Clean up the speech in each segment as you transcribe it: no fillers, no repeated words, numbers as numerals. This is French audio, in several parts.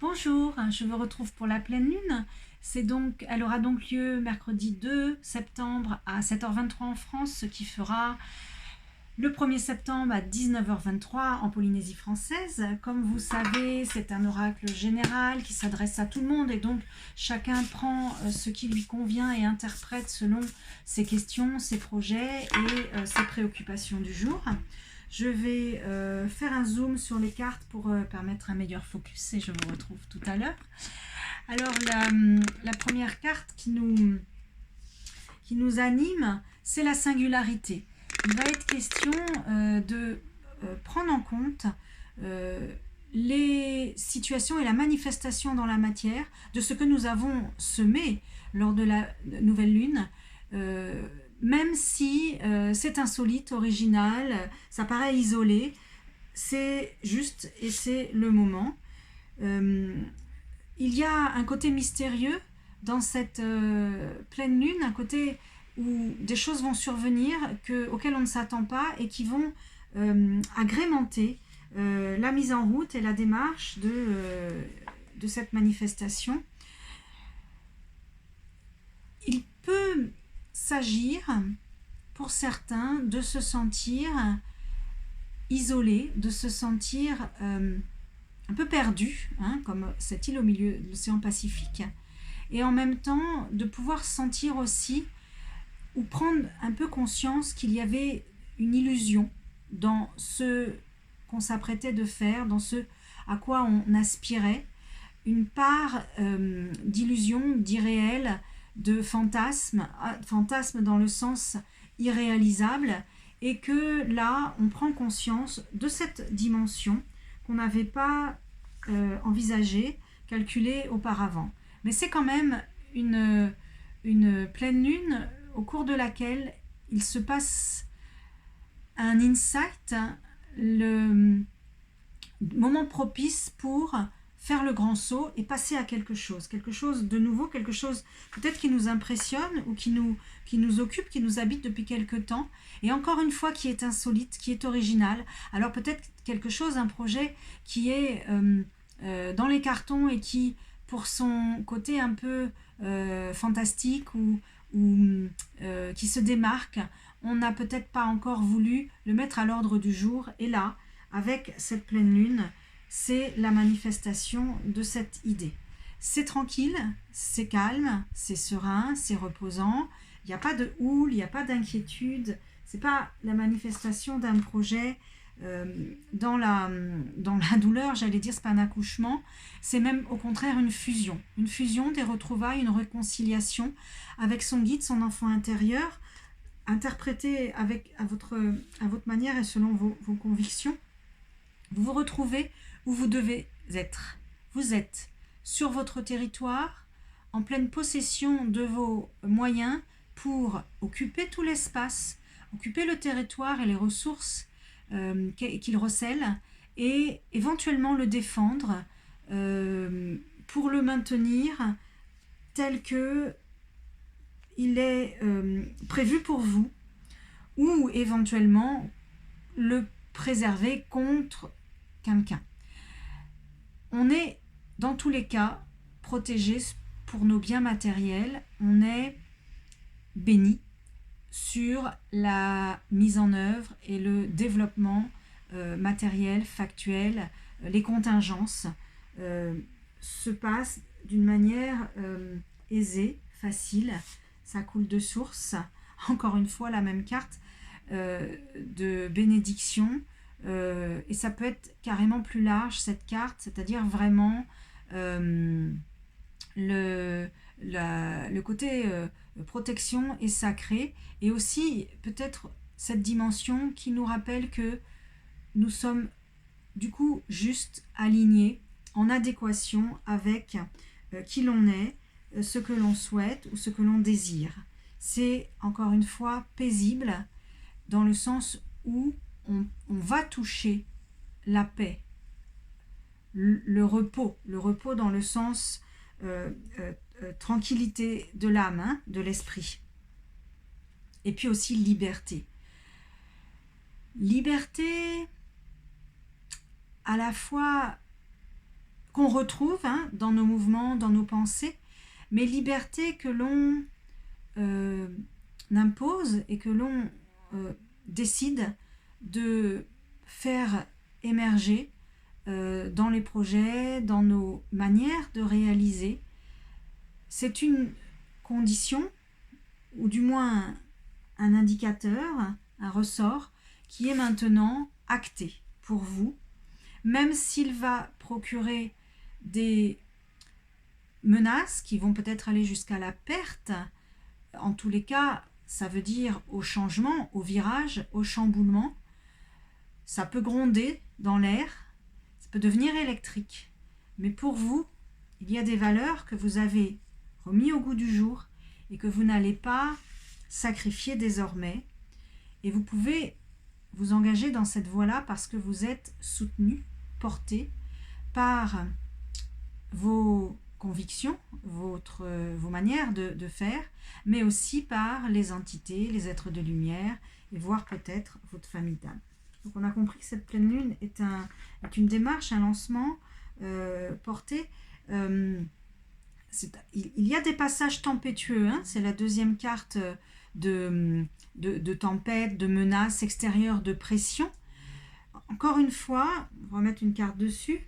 Bonjour, je vous retrouve pour la pleine lune. Elle aura donc lieu mercredi 2 septembre à 7h23 en France, ce qui fera le 1er septembre à 19h23 en Polynésie française. Comme vous savez, c'est un oracle général qui s'adresse à tout le monde et donc chacun prend ce qui lui convient et interprète selon ses questions, ses projets et ses préoccupations du jour. Je vais faire un zoom sur les cartes pour permettre un meilleur focus et je vous retrouve tout à l'heure. Alors la première carte qui nous anime, c'est la singularité. Il va être question de prendre en compte les situations et la manifestation dans la matière de ce que nous avons semé lors de la nouvelle lune, même si c'est insolite, original, ça paraît isolé, c'est juste et c'est le moment. Il y a un côté mystérieux dans cette pleine lune, un côté où des choses vont survenir auxquelles on ne s'attend pas et qui vont agrémenter la mise en route et la démarche de cette manifestation. Il peut s'agir pour certains de se sentir isolé, de se sentir un peu perdu, comme cette île au milieu de l'océan Pacifique, et en même temps de pouvoir sentir aussi ou prendre un peu conscience qu'il y avait une illusion dans ce qu'on s'apprêtait de faire, dans ce à quoi on aspirait, une part d'illusion, d'irréel, de fantasme dans le sens irréalisable, et que là, on prend conscience de cette dimension qu'on n'avait pas envisagée, calculée auparavant. Mais c'est quand même une pleine lune au cours de laquelle il se passe un insight, le moment propice pour faire le grand saut et passer à quelque chose de nouveau, quelque chose peut-être qui nous impressionne ou qui nous occupe, qui nous habite depuis quelque temps, et encore une fois qui est insolite, qui est original. Alors peut-être quelque chose, un projet qui est dans les cartons et qui, pour son côté un peu fantastique ou qui se démarque, on n'a peut-être pas encore voulu le mettre à l'ordre du jour. Et là, avec cette pleine lune, c'est la manifestation de cette idée. C'est tranquille, c'est calme, c'est serein, c'est reposant. Il n'y a pas de houle, il n'y a pas d'inquiétude. C'est pas la manifestation d'un projet dans la douleur, j'allais dire, c'est pas un accouchement. C'est même au contraire une fusion des retrouvailles, une réconciliation avec son guide, son enfant intérieur, interprété à votre manière et selon vos convictions. Vous vous retrouvez où vous devez être. Vous êtes sur votre territoire, en pleine possession de vos moyens pour occuper tout l'espace, occuper le territoire et les ressources qu'il recèle, et éventuellement le défendre pour le maintenir tel que il est prévu pour vous, ou éventuellement le préserver contre quelqu'un. On est dans tous les cas protégé pour nos biens matériels, on est béni sur la mise en œuvre et le développement matériel, factuel, les contingences se passent d'une manière aisée, facile, ça coule de source. Encore une fois, la même carte de bénédiction, et ça peut être carrément plus large cette carte, c'est-à-dire vraiment le côté protection et sacré, et aussi peut-être cette dimension qui nous rappelle que nous sommes du coup juste alignés, en adéquation avec qui l'on est, ce que l'on souhaite ou ce que l'on désire. C'est encore une fois paisible dans le sens où on va toucher la paix, le repos dans le sens tranquillité de l'âme, de l'esprit, et puis aussi liberté à la fois qu'on retrouve dans nos mouvements, dans nos pensées, mais liberté que l'on impose et que l'on décide de faire émerger dans les projets, dans nos manières de réaliser. C'est une condition, ou du moins un indicateur, un ressort, qui est maintenant acté pour vous, même s'il va procurer des menaces qui vont peut-être aller jusqu'à la perte. En tous les cas, ça veut dire au changement, au virage, au chamboulement. Ça peut gronder dans l'air, ça peut devenir électrique. Mais pour vous, il y a des valeurs que vous avez remis au goût du jour et que vous n'allez pas sacrifier désormais. Et vous pouvez vous engager dans cette voie-là parce que vous êtes soutenu, porté par vos convictions, vos manières de faire, mais aussi par les entités, les êtres de lumière, et voire peut-être votre famille d'âme. Donc on a compris que cette pleine lune est une démarche, un lancement porté. Il y a des passages tempétueux, c'est la deuxième carte de tempête, de menace extérieure, de pression. Encore une fois, on va mettre une carte dessus.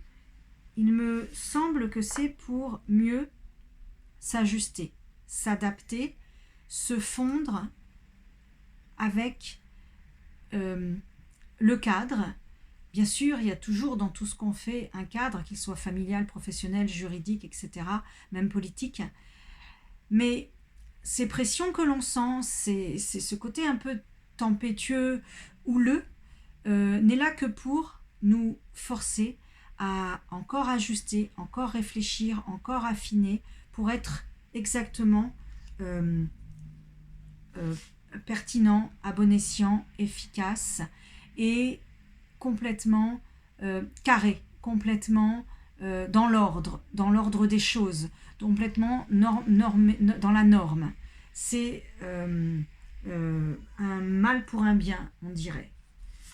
Il me semble que c'est pour mieux s'ajuster, s'adapter, se fondre avec le cadre. Bien sûr, il y a toujours dans tout ce qu'on fait un cadre, qu'il soit familial, professionnel, juridique, etc., même politique. Mais ces pressions que l'on sent, c'est ce côté un peu tempétueux, houleux, n'est là que pour nous forcer à encore ajuster, encore réfléchir, encore affiner, pour être exactement pertinent, à bon escient, efficace et complètement carré, complètement dans l'ordre des choses, complètement dans la norme. C'est un mal pour un bien, on dirait.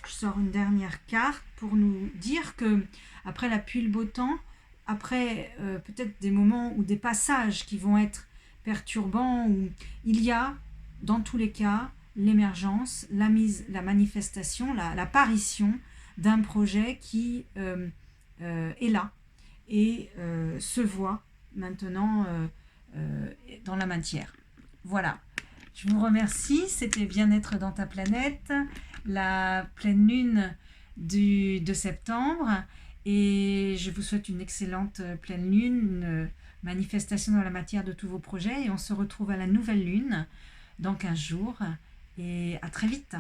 Je sors une dernière carte pour nous dire que après la pluie, le beau temps, après peut-être des moments ou des passages qui vont être perturbants, où il y a dans tous les cas l'émergence, la manifestation, l'apparition d'un projet qui est là et se voit maintenant dans la matière. Voilà. Je vous remercie, c'était Bien-être dans ta planète, la pleine lune de septembre, et je vous souhaite une excellente pleine lune, une manifestation dans la matière de tous vos projets, et on se retrouve à la nouvelle lune dans 15 jours, et à très vite.